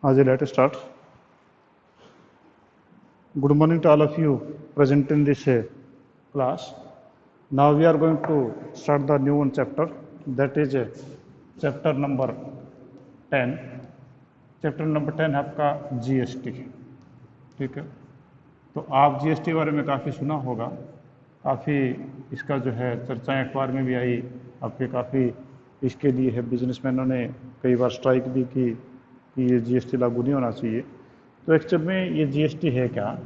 Ajay, let us start. Good morning to all of you present in this class. Now we are going to start the new one chapter, that is chapter number 10. Chapter number 10 है आपका GST. ठीक है, तो आप GST के बारे में काफ़ी सुना होगा, काफ़ी इसका जो है चर्चाएं अखबार में भी आई, आपके काफ़ी इसके लिए है बिजनेसमैनों ने कई बार स्ट्राइक भी की कि ये जीएसटी लागू नहीं होना चाहिए। तो एक्चुअल में ये जीएसटी है क्या?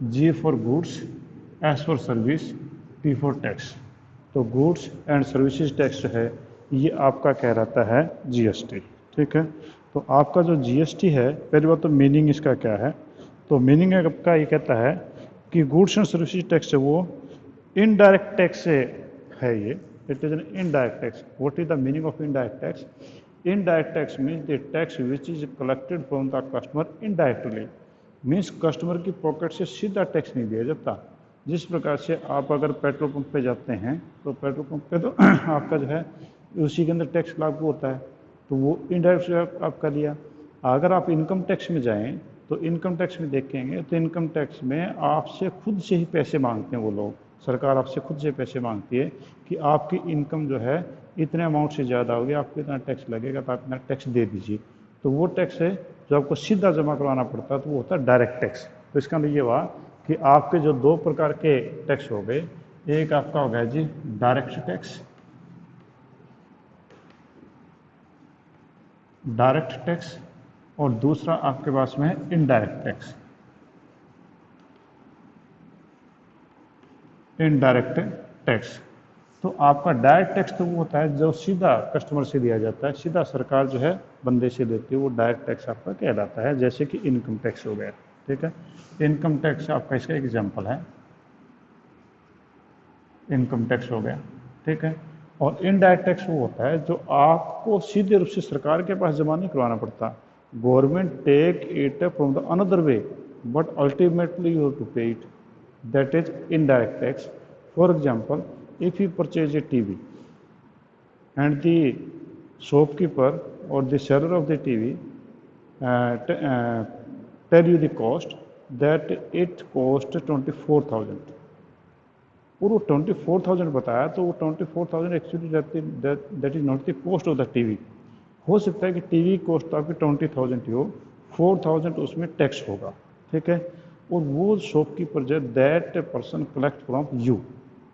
G for goods, S for service, T for tax. तो गुड्स एंड सर्विसेज टैक्स जो है ये आपका कह रहता है जीएसटी। ठीक है, तो आपका जो जीएसटी है, पहली बात तो मीनिंग इसका क्या है? तो मीनिंग आपका ये कहता है कि गुड्स एंड सर्विसेज टैक्स है वो इनडायरेक्ट टैक्स से है ये। It is an indirect tax. What is the meaning of indirect tax? Indirect tax means the tax which is collected from the customer indirectly. Means customer की pocket से सीधा tax नहीं दिया जाता। जिस प्रकार से आप अगर पेट्रोल पंप पे जाते हैं तो पेट्रोल पंप पे तो आपका जो है उसी के अंदर टैक्स लागू होता है, तो वो इनडायरेक्ट आपका लिया। अगर आप इनकम टैक्स में जाएं तो इनकम टैक्स में देखेंगे तो इनकम टैक्स में आपसे खुद से ही पैसे मांगते हैं वो लोग। सरकार आपसे खुद से पैसे मांगती है कि आपकी इनकम जो है इतने अमाउंट से ज़्यादा होगी, आपको इतना टैक्स लगेगा तो आप इतना टैक्स दे दीजिए। तो वो टैक्स है जो आपको सीधा जमा करवाना पड़ता है, तो वो होता है डायरेक्ट टैक्स। तो इसका मतलब ये हुआ कि आपके जो दो प्रकार के टैक्स हो गए, एक आपका हो गया जी डायरेक्ट टैक्स, डायरेक्ट टैक्स, और दूसरा आपके पास में है इनडायरेक्ट टैक्स। इनडायरेक्ट टैक्स, तो आपका डायरेक्ट टैक्स तो वो होता है जो सीधा कस्टमर से दिया जाता है, सीधा सरकार जो है बंदे से लेती है, वो डायरेक्ट टैक्स आपका कहलाता है। जैसे कि इनकम टैक्स हो गया। ठीक है, इनकम टैक्स आपका इसका एग्जाम्पल है, इनकम टैक्स हो गया। ठीक है, और इनडायरेक्ट टैक्स वो होता है जो आपको सीधे रूप से सरकार के पास जमा नहीं करवाना पड़ता। Government take it from the another way but ultimately you have to pay it, that is indirect tax. For example, if you purchase a TV and the shopkeeper or the seller of the TV tell you the cost that it cost 24,000, और वो 24,000 बताया, तो वो 24,000 actually that is not the cost of the TV. हो सकता है कि TV cost आपकी 20,000 ही हो, 4,000 उसमें टैक्स होगा। ठीक है, और वो शॉपकीपर जो that person collect from you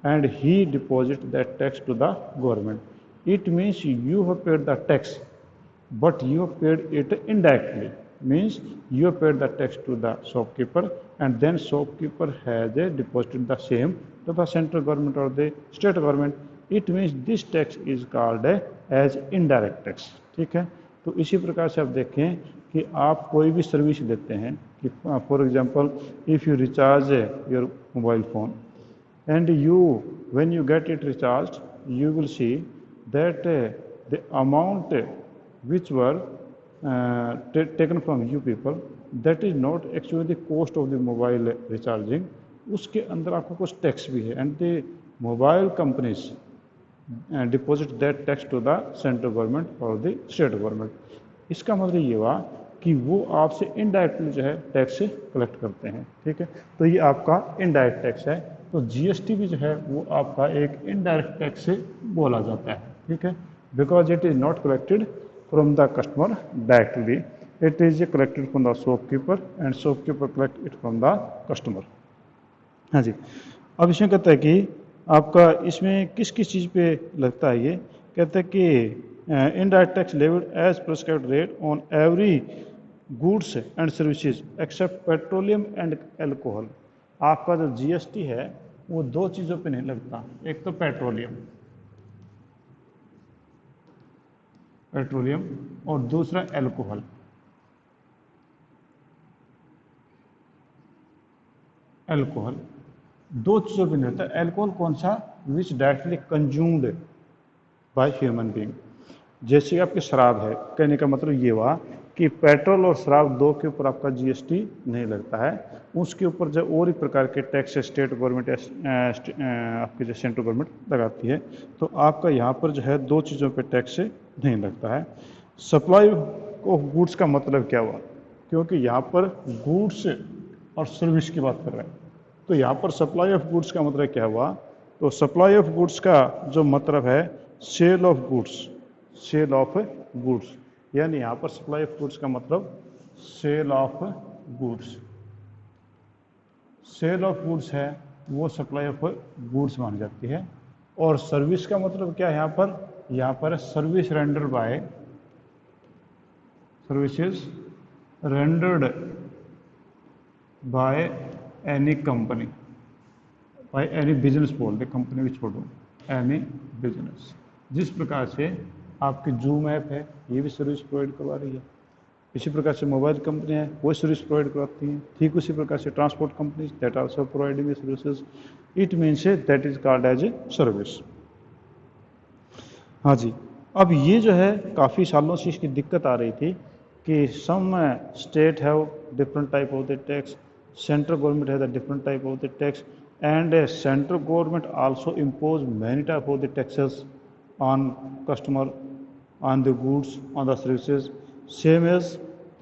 and he deposit that tax to the government. It means you have paid the tax, but you have paid it indirectly. Means you have paid the tax to the shopkeeper, and then shopkeeper has deposited the same to the central government or the state government. It means this tax is called as indirect tax. ठीक है, तो इसी प्रकार से आप देखें कि आप कोई भी सर्विस देते हैं कि for example if you recharge your mobile phone and you when you get it recharged you will see that the amount which were taken from you people, that is not actually the cost of the mobile recharging. उसके अंदर आपको कुछ tax भी है, and the mobile companies deposit that tax to the central government or the state government. इसका मतलब ये हुआ कि वो आपसे इनडायरेक्टली जो है टैक्स कलेक्ट करते हैं। ठीक है, तो ये आपका इनडायरेक्ट टैक्स है। तो जीएसटी भी जो है वो आपका एक इनडायरेक्ट टैक्स से बोला जाता है। ठीक है, because it is not collected from the customer directly, it is collected from the shopkeeper and shopkeeper collect it from the customer. हाँ जी, अब इसमें कहता है कि आपका इसमें किस किस चीज़ पे लगता है, ये कहता है कि indirect tax levied as prescribed rate on every goods and services except petroleum and alcohol. आपका जो जीएसटी है वो दो चीज़ों पे नहीं लगता, एक तो पेट्रोलियम और दूसरा एल्कोहल। एल्कोहल दो चीज़ों पे नहीं लगता। एल्कोहल कौन सा? विच directly consumed by human being. जैसे आपकी शराब है, कहने का मतलब ये हुआ कि पेट्रोल और शराब दो के ऊपर आपका जीएसटी नहीं लगता है, उसके ऊपर जो और ही प्रकार के टैक्स स्टेट गवर्नमेंट आपकी जो सेंट्रल गवर्नमेंट लगाती है, तो आपका यहाँ पर जो है दो चीज़ों पे टैक्स नहीं लगता है। सप्लाई ऑफ गुड्स का मतलब क्या हुआ? क्योंकि यहाँ पर गुड्स और सर्विस की बात कर रहे हैं। तो यहाँ पर सप्लाई ऑफ गुड्स का मतलब क्या हुआ? तो सप्लाई ऑफ गुड्स का जो मतलब है sale of goods, sale of goods, यानी यहाँ पर सप्लाई ऑफ गुड्स का मतलब sale of goods, sale of goods है वो सप्लाई ऑफ गुड्स मानी जाती है। और सर्विस का मतलब क्या है यहाँ पर? यहाँ पर service render by, services rendered by any company, by any business बोल दे, कंपनी भी छोड़ो, एनी बिजनेस। जिस प्रकार से आपकी जूम ऐप है ये भी सर्विस प्रोवाइड करवा रही है, इसी प्रकार से मोबाइल कंपनी है वो सर्विस प्रोवाइड करवाती हैं। ठीक उसी प्रकार से transport companies that also providing services, it means that is called as a service. हाँ जी, अब ये जो है काफ़ी सालों से इसकी दिक्कत आ रही थी कि some state have different type of the tax, central government has a different type of the tax, and central government also impose many type of the taxes on customer, on the goods, on the services, same as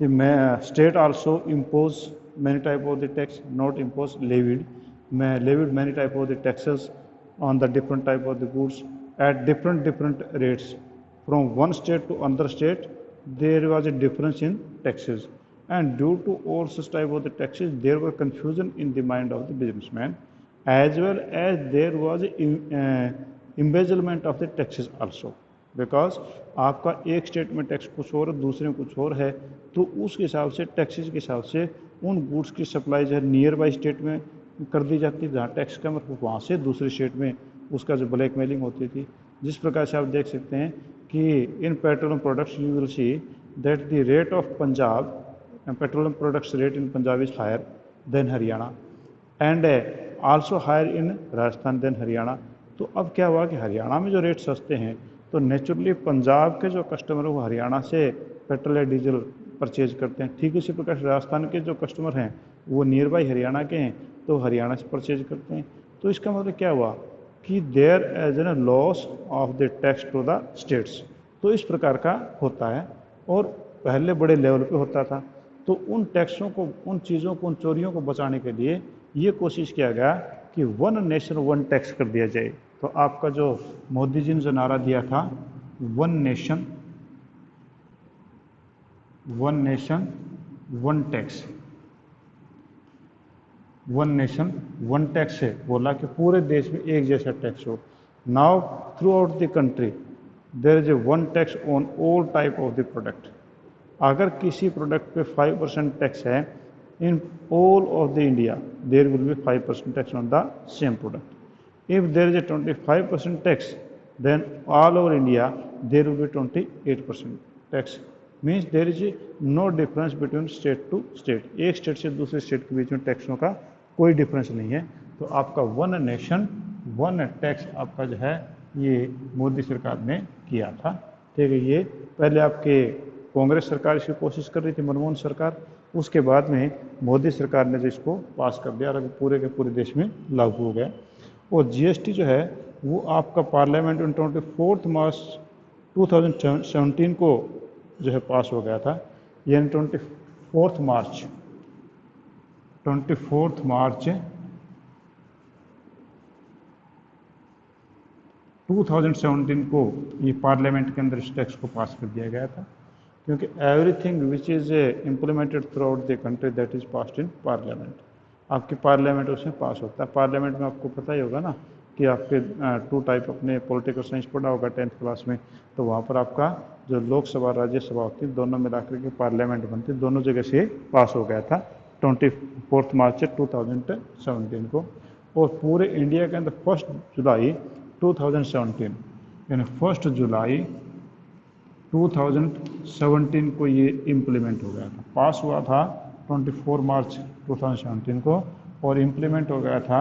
the state also impose many type of the tax, not impose levied many type of the taxes on the different type of the goods at different rates. From one state to another state there was a difference in taxes, and due to all such type of the taxes there was confusion in the mind of the businessman, as well as there was embezzlement of the taxes also, because आपका एक state में tax कुछ और दूसरे में कुछ और है, तो उस हिसाब से टैक्सेस के हिसाब से उन गुड्स की सप्लाई जो है नियर बाई स्टेट में कर दी जाती है जहाँ टैक्स कम है, वहाँ से दूसरे स्टेट में उसका जो ब्लैक मेलिंग होती थी। जिस प्रकार से आप देख सकते हैं कि इन petroleum products you will see that the rate of Punjab, petroleum products rate in Punjab is higher than Haryana and also higher in Rajasthan than Haryana. तो अब क्या हुआ कि हरियाणा में जो रेट सस्ते हैं तो नेचुरली पंजाब के जो कस्टमर है वो हरियाणा से पेट्रोल या डीजल परचेज करते हैं। ठीक इसी प्रकार से राजस्थान के जो कस्टमर हैं वो नियर बाई हरियाणा के हैं तो हरियाणा से परचेज करते हैं। तो इसका मतलब क्या हुआ कि there as an loss of the tax to the states. तो इस प्रकार का होता है और पहले बड़े लेवल पे होता था। तो उन टैक्सों को, उन चीज़ों को, उन चोरियों को बचाने के लिए ये कोशिश किया गया कि वन नेशन वन टैक्स कर दिया जाए। तो आपका जो मोदी जी ने जो नारा दिया था one nation one tax, one nation one tax से बोला कि पूरे देश में एक जैसा टैक्स हो। Now throughout the country there is a one tax on all type of the product. अगर किसी प्रोडक्ट पे 5% टैक्स है in all of the India there will be 5% tax on the same product. If there is a 25% tax, then all over India there will be 28% tax. Means there is no difference between state to state. एक state से दूसरे state के बीच में टैक्सों का कोई difference नहीं है। तो आपका वन नेशन वन टैक्स आपका जो है ये मोदी सरकार ने किया था। ठीक है, ये पहले आपके कांग्रेस सरकार इसकी कोशिश कर रही थी, मनमोहन सरकार, उसके बाद में मोदी सरकार ने जो इसको पास कर दिया और अभी पूरे के पूरे देश में लागू हो गया। और जीएसटी जो है वो आपका पार्लियामेंट में 24 मार्च 2017 को जो है पास हो गया था, यानी 24 मार्च 2017 को ये पार्लियामेंट के अंदर इस टैक्स को पास कर दिया गया था, क्योंकि everything which is implemented through out the country that is passed in parliament. आपकी पार्लियामेंट उसमें पास होता है। पार्लियामेंट में आपको पता ही होगा ना कि आपके 2 टाइप अपने पॉलिटिकल साइंस पढ़ा होगा 10th क्लास में, तो वहाँ पर आपका जो लोकसभा राज्यसभा होती है दोनों मिलाकर के पार्लियामेंट बनती है, दोनों जगह से पास हो गया था 24 मार्च 2017 को। और पूरे इंडिया के अंदर 1 जुलाई 2017 यानी 1 जुलाई 2017 को ये इम्प्लीमेंट हो गया था। पास हुआ था 24 मार्च 2017 को और इम्प्लीमेंट हो गया था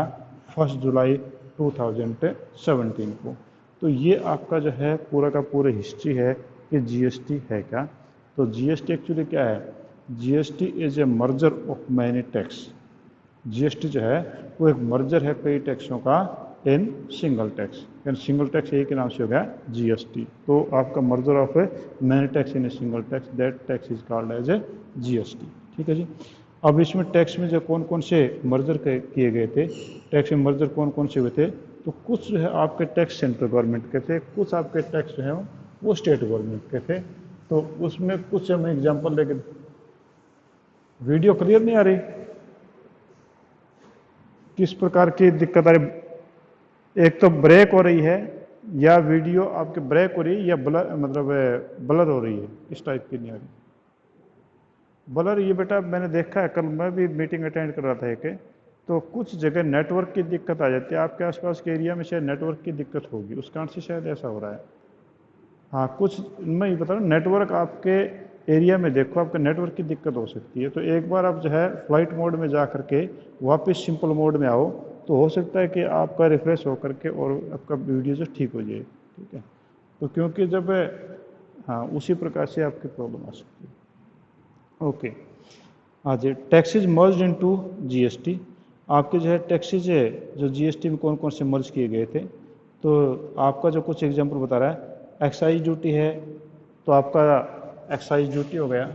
1 जुलाई 2017 को। तो ये आपका जो है पूरा का पूरा हिस्ट्री है कि जीएसटी है क्या। तो जीएसटी एक्चुअली क्या है? GST is a merger of many tax. GST जो है वो एक मर्जर है कई टैक्सों का इन सिंगल टैक्स, यानी सिंगल टैक्स एक के नाम से हो गया जीएसटी। तो आपका merger of many tax in a single tax, that tax is called as a GST. ठीक है जी। अब इसमें टैक्स में जो कौन कौन से मर्जर किए गए थे, टैक्स में मर्जर कौन कौन से हुए थे, तो कुछ जो है आपके टैक्स सेंट्रल गवर्नमेंट के थे, कुछ आपके टैक्स जो है वो स्टेट गवर्नमेंट के थे। तो उसमें कुछ हम एग्जांपल लेके, वीडियो क्लियर नहीं आ रही, किस प्रकार की दिक्कत आ रही, एक तो ब्रेक हो रही है या वीडियो आपके ब्रेक हो रही है या ब्लर, मतलब ब्लर हो रही है, इस टाइप की नहीं आ रही। ब्लर ये बेटा मैंने देखा है, कल मैं भी मीटिंग अटेंड कर रहा था एक, तो कुछ जगह नेटवर्क की दिक्कत आ जाती है, आपके आसपास के एरिया में शायद नेटवर्क की दिक्कत होगी, उस कारण से शायद ऐसा हो रहा है। हाँ कुछ, मैं ये बता रहा हूँ नेटवर्क आपके एरिया में देखो, आपके नेटवर्क की दिक्कत हो सकती है, तो एक बार आप जो है फ्लाइट मोड में जा करके वापस सिंपल मोड में आओ, तो हो सकता है कि आपका रिफ्रेश हो करके और आपका वीडियो जो ठीक हो जाए। ठीक है, तो क्योंकि जब, हाँ उसी प्रकार से आपकी प्रॉब्लम आ सकती है। ओके, हाँ जी, टैक्सेज मर्ज इनटू जीएसटी, आपके जो है टैक्सेज है जो जीएसटी में कौन कौन से मर्ज किए गए थे, तो आपका जो कुछ एग्जांपल बता रहा है, एक्साइज ड्यूटी है, तो आपका एक्साइज ड्यूटी हो गया,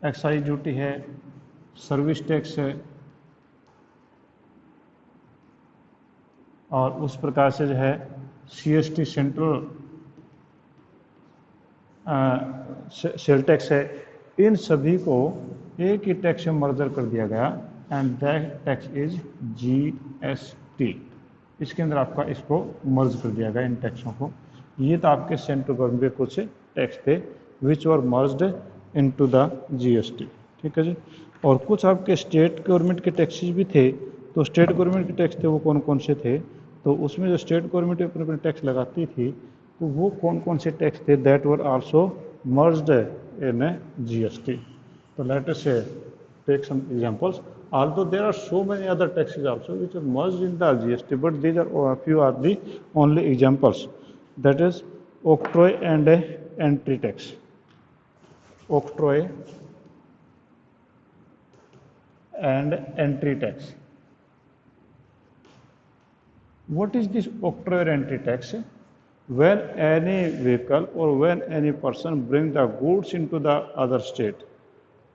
एक्साइज ड्यूटी है, सर्विस टैक्स है, और उस प्रकार से जो है सीएसटी सेंट्रल सेल टैक्स है, इन सभी को एक ही टैक्स में मर्जर कर दिया गया, and that tax is GST. इसके अंदर आपका इसको मर्ज कर दिया गया इन टैक्सों को। ये तो आपके सेंट्रल गवर्नमेंट के कुछ टैक्स थे विच वर मर्ज्ड इनटू द जीएसटी। ठीक है जी, और कुछ आपके स्टेट गवर्नमेंट के टैक्सेस भी थे, तो स्टेट गवर्नमेंट के टैक्स थे वो कौन कौन से थे, तो उसमें जो स्टेट गवर्नमेंट अपने अपने टैक्स लगाती थी, तो वो कौन कौन से टैक्स थे, that were also merged in GST. तो let us take some examples. Although there are so many other taxes also which are merged in the GST, but these are few are the only examples. That is octroi and entry tax. Octroi and entry tax. What is this octroi or entry tax? When any vehicle or when any person bring the goods into the other state,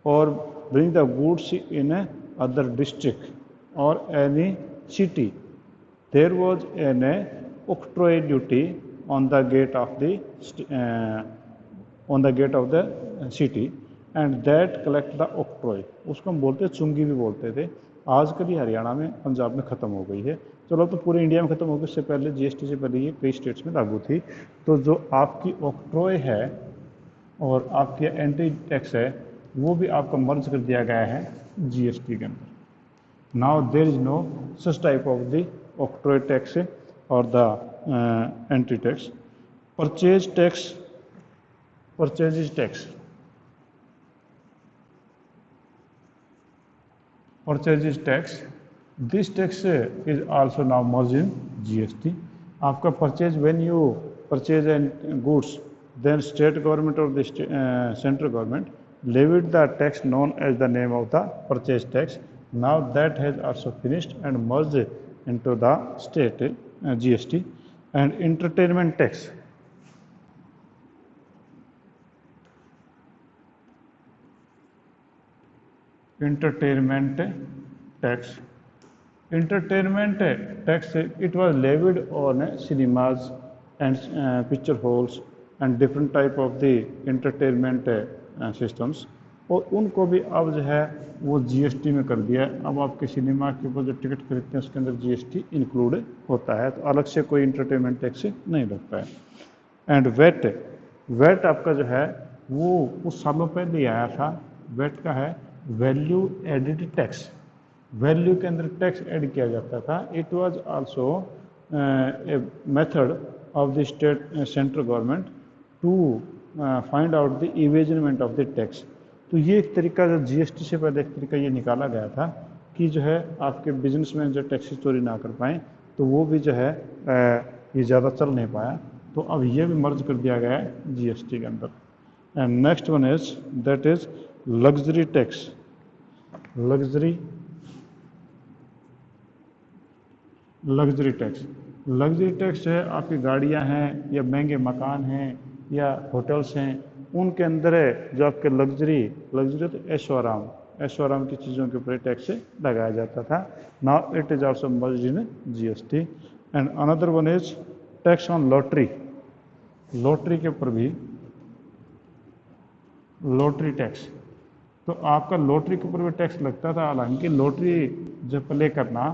or bring the goods in a other district or any city, there was an octroi duty on the gate of the city, and that collect the octroi, उसको हम बोलते चुंगी भी बोलते थे। आजकल ये हरियाणा में पंजाब में ख़त्म हो गई है, चलो तो पूरे इंडिया में ख़त्म हो गई, उससे पहले जीएसटी से पहले ये कई स्टेट्स में लागू थी। तो जो आपकी ऑक्ट्रॉय है और आपकी एंट्री टैक्स है वो भी आपका मर्ज कर दिया गया है जीएसटी के अंदर। Now there is no such type of the octroi tax और the entry tax. Purchase tax, purchase tax, purchase tax, this tax is also now merge in GST. आपका purchase when you purchase and goods, then state government or the central government levied the tax known as the name of the purchase tax. Now that has also finished and merged into the state GST. And entertainment tax, entertainment tax, entertainment tax, it was levied on cinemas and picture halls and different type of the entertainment systems, और उनको भी अब जो है वो GST में कर दिया है। अब आपके सिनेमा के ऊपर जो टिकट खरीदते हैं उसके अंदर जीएसटी इंक्लूड होता है, तो अलग से कोई एंटरटेनमेंट टैक्स नहीं लगता है। एंड वेट, वेट आपका जो है वो कुछ सालों पहले ही आया था, वेट का है वैल्यू एडिड टैक्स, वैल्यू के अंदर टैक्स ऐड किया जाता था। It was also a method of the state central government to find out the evasion of the tax. तो ये एक तरीका जो जीएसटी से पहले एक तरीका ये निकाला गया था कि जो है आपके बिजनेसमैन जो टैक्स चोरी ना कर पाएँ, तो वो भी जो है ये ज़्यादा चल नहीं पाया, तो अब ये भी मर्ज कर दिया गया है जीएसटी के अंदर। And next one is that is luxury tax, luxury, luxury tax, luxury tax है आपकी गाड़ियां हैं या महंगे मकान हैं या होटल्स हैं, उनके अंदर है जो आपके लग्जरी तो ऐशो आराम की चीज़ों के ऊपर टैक्स लगाया जाता था। Now it is also merged in GST. And another one is tax on lottery के ऊपर भी लॉटरी टैक्स। तो आपका लॉटरी के ऊपर भी टैक्स लगता था। हालांकि लॉटरी जो प्ले करना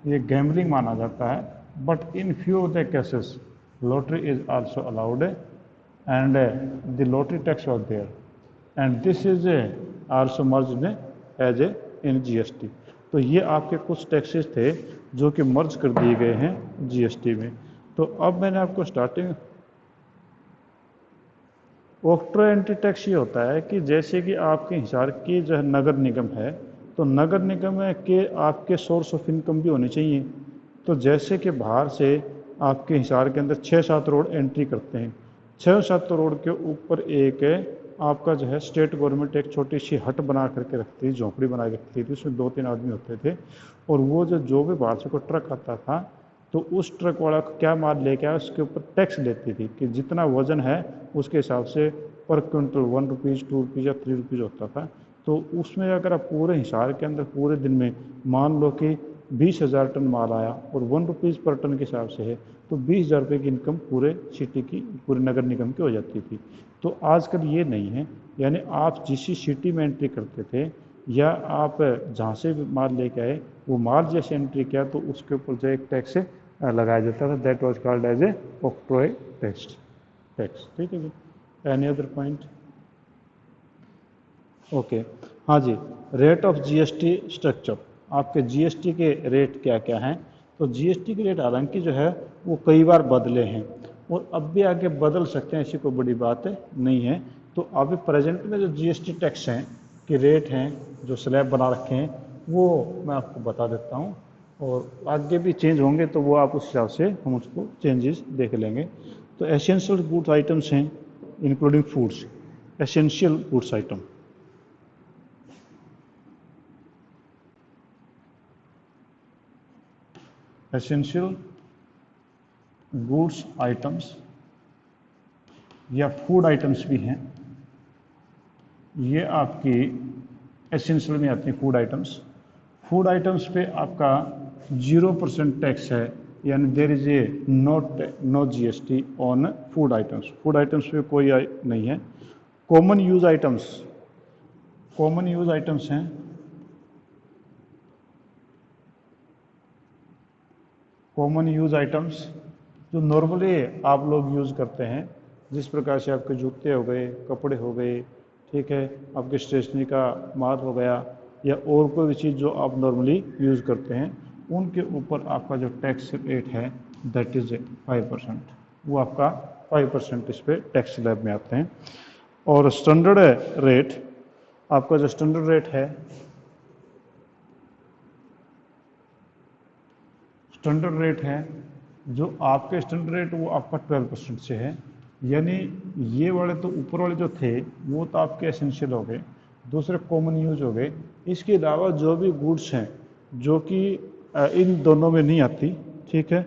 ये गैम्बलिंग माना जाता है, but in few of the cases lottery is also allowed and the lottery tax was there and this is also merged as a in GST. तो ये आपके कुछ टैक्सेस थे जो कि मर्ज कर दिए गए हैं जीएसटी में। तो अब मैंने आपको स्टार्टिंग ऑक्ट्रा एंट्री टैक्स ये होता है कि जैसे कि आपके हिसार की जो है नगर निगम है, तो नगर निगम के आपके सोर्स ऑफ इनकम भी होनी चाहिए। तो जैसे कि बाहर से आपके हिसार के अंदर 6-7 रोड एंट्री करते हैं, 6-7 रोड के ऊपर एक आपका जो है स्टेट गवर्नमेंट एक छोटी सी हट बना करके रखती थी, झोंपड़ी बना के रखती थी, उसमें 2-3 आदमी होते थे। और वो जो भी बाहर से कोई ट्रक आता था तो उस ट्रक वाला क्या माल लेके आया उसके ऊपर टैक्स लेती थी कि जितना वजन है उसके हिसाब से पर क्विंटल 1 रुपीज़ 2 रुपीज़ या 3 रुपीज़ होता था। तो उसमें अगर आप पूरे हिसार के अंदर पूरे दिन में मान लो कि 20,000 टन माल आया और 1 रुपीज़ पर टन के हिसाब से है, तो 20,000 रुपये की इनकम पूरे सिटी की, पूरे नगर निगम की हो जाती थी। तो आजकल ये नहीं है, यानी आप जिस सिटी में एंट्री करते थे या आप जहाँ से भी माल लेके आए वो माल जैसे एंट्री किया तो उसके ऊपर जो एक टैक्स लगाया जाता था, that was called as a octroi tax. ठीक है जी। Any other point? ओके, हाँ जी। रेट ऑफ जीएसटी स्ट्रक्चर, आपके जीएसटी के रेट क्या क्या हैं? तो जीएसटी के रेट हालांकि जो है वो कई बार बदले हैं और अब भी आगे बदल सकते हैं, ऐसी कोई बड़ी बात नहीं है। तो अभी प्रेजेंट में जो जीएसटी टैक्स हैं कि रेट हैं जो स्लैब बना रखे हैं वो मैं आपको बता देता हूँ, और आगे भी चेंज होंगे तो वो आप उस हिसाब से हम उसको चेंजेस देख लेंगे। तो एसेंशियल गुड्स आइटम्स हैं including foods, essential goods item, essential goods items या फूड आइटम्स भी हैं, ये आपकी एसेंशियल में आती हैं फूड आइटम्स। फूड आइटम्स पे आपका 0% टैक्स है, यानी there is a no GST on food items. Food items पे कोई नहीं है। कॉमन यूज आइटम्स हैं, कॉमन यूज आइटम्स जो नॉर्मली आप लोग यूज़ करते हैं, जिस प्रकार से आपके जूते हो गए, कपड़े हो गए, ठीक है, आपके स्टेशनरी का माल हो गया या और कोई भी चीज़ जो आप नॉर्मली यूज़ करते हैं, उनके ऊपर आपका जो टैक्स रेट है दैट इज़ 5%। वो आपका 5% इस पर टैक्स स्लैब में आते हैं। और स्टैंडर्ड रेट, आपका जो स्टैंडर्ड रेट है, जो आपके स्टैंडर्ड रेट वो आपका 12% से है। यानी ये वाले तो ऊपर वाले जो थे वो तो आपके एसेंशियल हो गए, दूसरे कॉमन यूज हो गए। इसके अलावा जो भी गुड्स हैं जो कि इन दोनों में नहीं आती, ठीक है,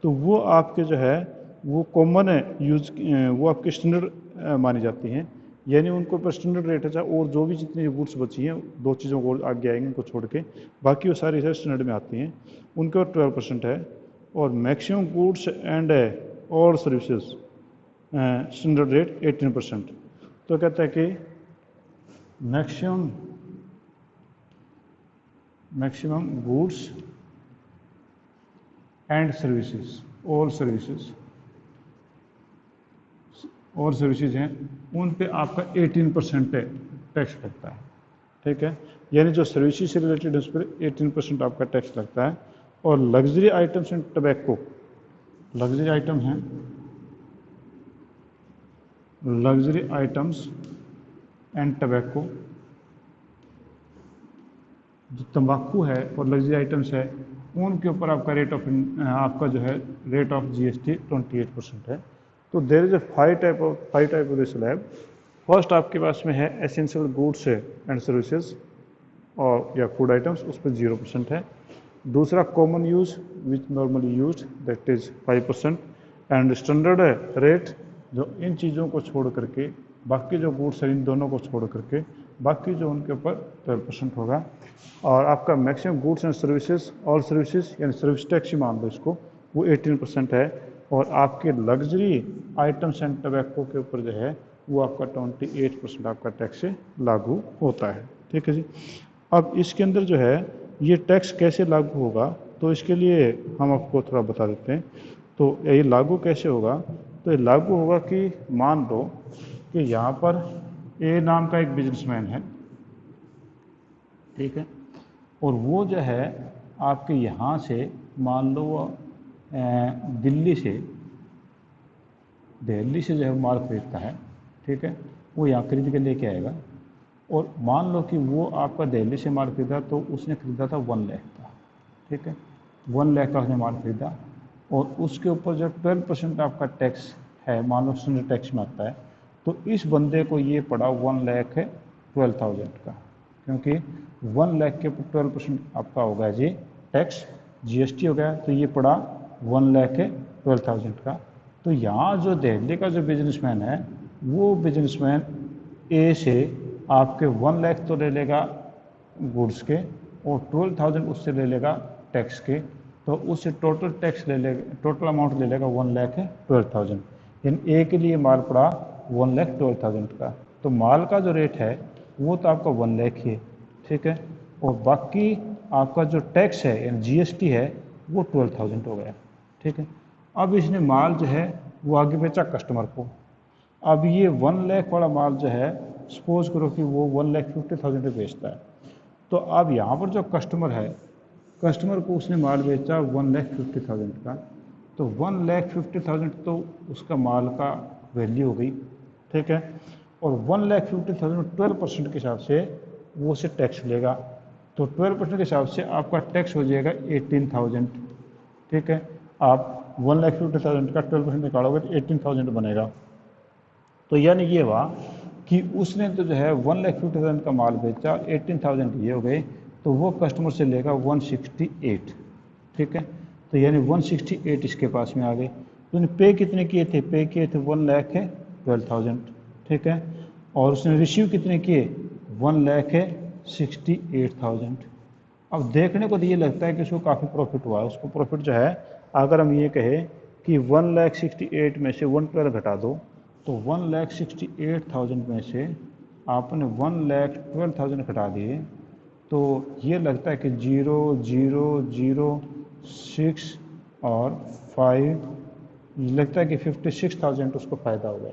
तो वो आपके जो है वो कॉमन यूज, वो आपके स्टैंडर्ड मानी जाती हैं, यानी उनको ऊपर स्टैंडर्ड रेट है। और जो भी जितनी गुड्स बची हैं, दो चीज़ों को आगे आएंगे उनको छोड़ के, बाकी वो सारी स्टैंडर्ड में आती हैं, उनके ऊपर 12% है। और मैक्सिमम गुड्स एंड और सर्विसेज स्टैंडर्ड रेट 18%। तो कहता है कि maximum goods and services, all services हैं, उन पे आपका 18% टैक्स लगता है, ठीक है। यानी जो सर्विसेज से रिलेटेड है उस पर 18% आपका टैक्स लगता है। और luxury items and tobacco, luxury item हैं, लग्जरी आइटम्स एंड टबैको, जो तंबाकू है और लग्जरी आइटम्स है उनके ऊपर आपका आपका जो है रेट ऑफ जीएसटी 28% है। तो there is a 5 type of this slab. First आपके पास में है एसेंशियल गुड्स एंड सर्विसेज और या फूड आइटम्स, उस पर 0% है। दूसरा common use which normally use, that is 5%। And standard rate, जो इन चीज़ों को छोड़ करके बाकी जो गुड्स है इन दोनों को छोड़ करके बाकी जो उनके ऊपर 12% होगा। और आपका maximum goods and services, all services यानी सर्विस टैक्स ही मान लो इसको, वो 18% है। और आपके लग्जरी आइटम्स एंड टबैको के ऊपर जो है वो आपका 28% आपका टैक्स लागू होता है। ठीक है जी। अब इसके अंदर जो है ये टैक्स कैसे लागू होगा, तो इसके लिए हम आपको थोड़ा बता देते हैं। तो ये लागू कैसे होगा, तो ये लागू होगा कि मान लो कि यहाँ पर ए नाम का एक बिजनेसमैन है, ठीक है, और वो जो है आपके यहाँ से मान लो दिल्ली से जो है माल खरीदता है, ठीक है, वो यहाँ खरीद के लेके आएगा। और मान लो कि वो आपका दिल्ली से माल खरीदा तो उसने खरीदा था 1 लाख का, ठीक है, 1 लाख का उसने माल खरीदा और उसके ऊपर जो 12% आपका टैक्स है, मान लो स्टैंडर्ड टैक्स में आता है, तो इस बंदे को ये पड़ा 1,12,000 का, क्योंकि 1 लाख के ऊपर 12% आपका होगा जी टैक्स, जीएसटी हो गया, तो ये पड़ा 1,12,000 का। तो यहाँ जो दिल्ली का जो बिजनेसमैन है वो बिजनेसमैन ए से आपके 1 लाख तो ले लेगा गुड्स के और 12,000 उससे ले लेगा टैक्स के, तो उससे टोटल टैक्स ले लेगा, टोटल अमाउंट ले लेगा 1,12,000। यानी ए के लिए माल पड़ा 1,12,000 का। तो माल का जो रेट है वो तो आपका 1 लाख ही है, ठीक है, और बाकी आपका जो टैक्स है यानी जीएसटी है वो 12,000 हो गया, ठीक है। अब इसने माल जो है वो आगे बेचा कस्टमर को। अब ये 1 लाख वाला माल जो है सपोज करो कि वो 1,50,000 पे बेचता है, तो अब यहाँ पर जो कस्टमर है, कस्टमर को उसने माल बेचा 1,50,000 का, तो 1,50,000 तो उसका माल का वैल्यू हो गई, ठीक है, और 1,50,000 में 12% के हिसाब से वो उसे टैक्स लेगा, तो 12% के हिसाब से आपका टैक्स हो जाएगा 18,000, ठीक है। आप 1,50,000 का 12% निकालोगे तो 18,000 बनेगा। तो यानी ये हुआ कि उसने तो जो है 1,50,000 का माल बेचा, 18,000 ये हो गए, तो वो कस्टमर से लेगा 168, ठीक है, तो यानी 168 इसके पास में आ गए। तो पे कितने किए थे, पे किए थे 1,12,000, ठीक है, और उसने रिसीव कितने किए 1,68,000। अब देखने को तो ये लगता है कि उसको काफ़ी प्रॉफिट हुआ है। उसको प्रॉफिट जो है अगर हम ये कहें कि 1,68,000 में से 112 घटा दो, तो 1,68,000 में से आपने 1,12,000 घटा दिए, तो ये लगता है कि 0,0,0,6 और 5 लगता है कि 56,000 उसको फ़ायदा हो गया।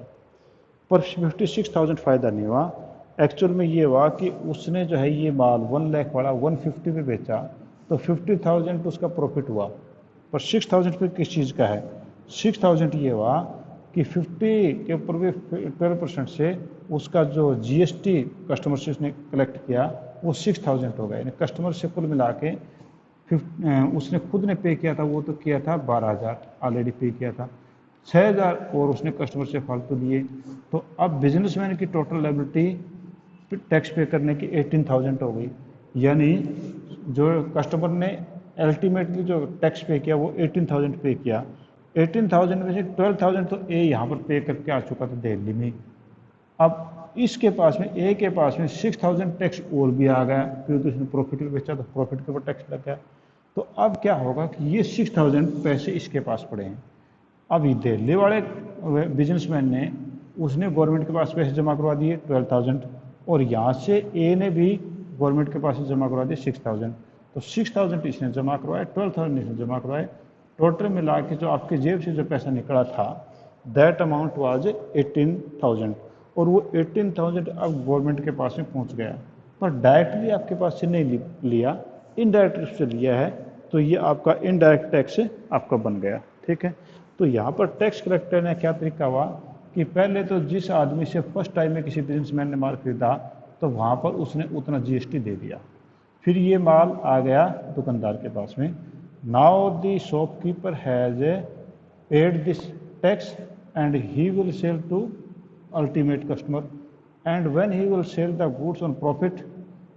पर 56,000 फ़ायदा नहीं हुआ, एक्चुअल में ये हुआ कि उसने जो है ये माल 1 लाख वाला 150 पे बेचा, तो 50,000 उसका प्रॉफिट हुआ। पर 6,000 पे किस चीज़ का है, 6,000 ये हुआ कि 50 के ऊपर भी 12% से उसका जो जीएसटी कस्टमर से उसने कलेक्ट किया वो 6,000 हो गया। यानी कस्टमर से कुल मिला के उसने खुद ने पे किया था, वो तो किया था 12,000 ऑलरेडी पे किया था, 6,000 और उसने कस्टमर से फालतू दिए। तो अब बिजनेसमैन की टोटल लायबिलिटी टैक्स पे करने की 18,000 हो गई। यानी जो कस्टमर ने अल्टीमेटली जो टैक्स पे किया वो 18,000 पे किया। 18,000 में से 12,000 तो ए यहाँ पर पे करके आ चुका था दिल्ली में। अब इसके पास में ए के पास में 6,000 टैक्स और भी आ गया, क्योंकि उसने प्रॉफिट में बेचा तो प्रॉफिट के ऊपर टैक्स लग गया। तो अब क्या होगा कि ये 6,000 पैसे इसके पास पड़े हैं। अब दिल्ली वाले बिजनेसमैन ने उसने गवर्नमेंट के पास पैसे जमा करवा दिए 12,000, और यहाँ से ए ने भी गवर्नमेंट के पास जमा करवा दिए 6,000। तो 6,000 इसने जमा करवाए, 12,000 इसने जमा करवाए, टोटल मिला के जो आपके जेब से जो पैसा निकला था दैट अमाउंट वाज 18,000, और वो 18,000 अब गवर्नमेंट के पास में पहुंच गया। पर डायरेक्टली आपके पास से नहीं लिया, इनडायरेक्ट से लिया है, तो ये आपका इनडायरेक्ट टैक्स आपका बन गया, ठीक है। तो यहाँ पर टैक्स कलेक्टर ने क्या तरीका हुआ कि पहले तो जिस आदमी से फर्स्ट टाइम में किसी बिजनेसमैन ने माल खरीदा तो वहाँ पर उसने उतना जीएसटी दे दिया, फिर ये माल आ गया दुकानदार के पास में। Now the shopkeeper has paid this tax and he will sell to ultimate customer, and when he will sell the goods on profit,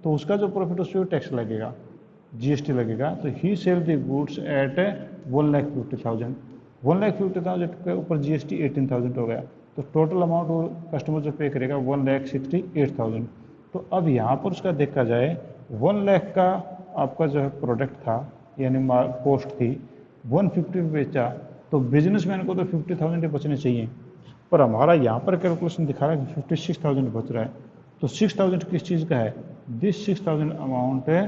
तो उसका जो प्रॉफिट उस पर टैक्स लगेगा, जीएसटी लगेगा। तो ही सेल द गुड्स एट 1,50,000, 1,50,000 के ऊपर जीएसटी 18,000 हो गया। तो टोटल अमाउंट वो कस्टमर जो पे करेगा 1,68,000। तो अब यहाँ पर उसका देखा जाए 1 लाख का आपका जो है प्रोडक्ट था यानी कॉस्ट थी, 150 में बेचा, तो बिजनेसमैन को तो 50,000 ही बचने चाहिए, पर हमारा यहाँ पर कैलकुलेशन दिखा रहा है कि 56,000 बच रहा है। तो 6,000 किस चीज़ का है? दिस 6,000 अमाउंट है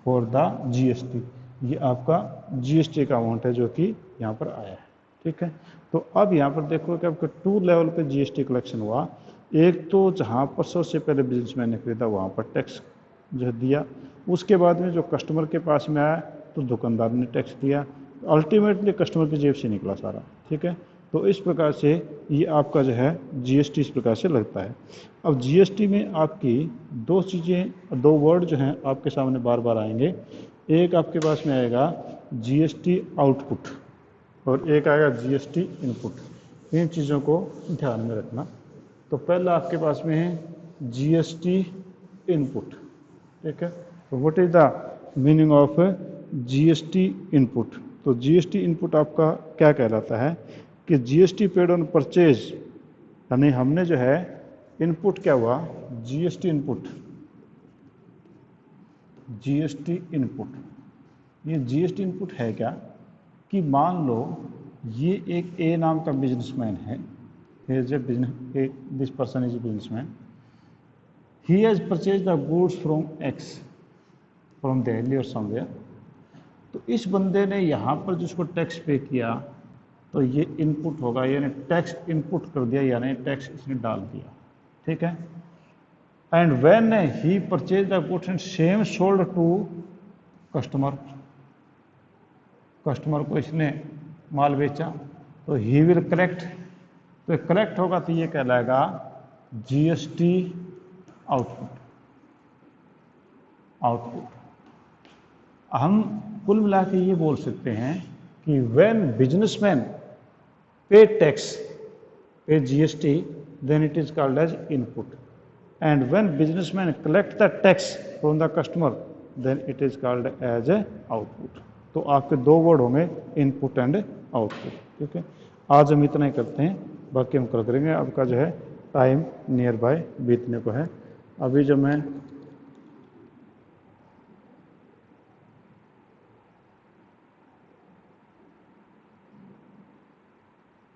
फॉर द जीएसटी, ये आपका जीएसटी का अमाउंट है जो कि यहाँ पर आया है। ठीक है, तो अब यहाँ पर देखो कि आपका 2 लेवल पे जीएसटी कलेक्शन हुआ। एक तो जहाँ पर सबसे पहले बिजनेसमैन ने खरीदा वहाँ पर टैक्स जो दिया, उसके बाद में जो कस्टमर के पास में आया तो दुकानदार ने टैक्स दिया, अल्टीमेटली कस्टमर की जेब से निकला सारा। ठीक है, तो इस प्रकार से ये आपका जो है जीएसटी इस प्रकार से लगता है। अब जीएसटी में आपकी दो चीज़ें, दो वर्ड जो हैं आपके सामने बार बार आएंगे। एक आपके पास में आएगा जीएसटी आउटपुट और एक आएगा जीएसटी इनपुट। इन चीज़ों को ध्यान में रखना। तो पहला आपके पास में है जीएसटी इनपुट। ठीक है, तो what is the meaning of GST input? तो जीएसटी इनपुट आपका क्या कहलाता है कि जीएसटी पेड ऑन परचेज, यानी हमने जो है इनपुट क्या हुआ, जीएसटी इनपुट। जीएसटी इनपुट, ये जीएसटी इनपुट है क्या कि मान लो ये एक ए नाम का बिजनेसमैन है, this person is a businessman, he has purchase the goods from x from Delhi और समवेयर। तो इस बंदे ने यहाँ पर जिसको टैक्स पे किया तो ये इनपुट होगा, यानी टैक्स इनपुट कर दिया, यानी टैक्स इसने डाल दिया। ठीक है, and when he purchase the goods and same sold to customer, customer को इसने माल बेचा तो ही विल कलेक्ट, तो कलेक्ट होगा तो ये कहलाएगा जीएसटी आउटपुट। हम कुल मिला के ये बोल सकते हैं कि when businessman pay tax pay GST then it is called as input, and when businessman collect the tax from the customer then it is called as a output. तो आपके दो वर्ड होंगे, इनपुट एंड आउटपुट। ठीक है, आज हम इतना ही करते हैं, बाकी हम कल करेंगे। आपका जो है टाइम नियर बाय बीतने को है। अभी जो मैं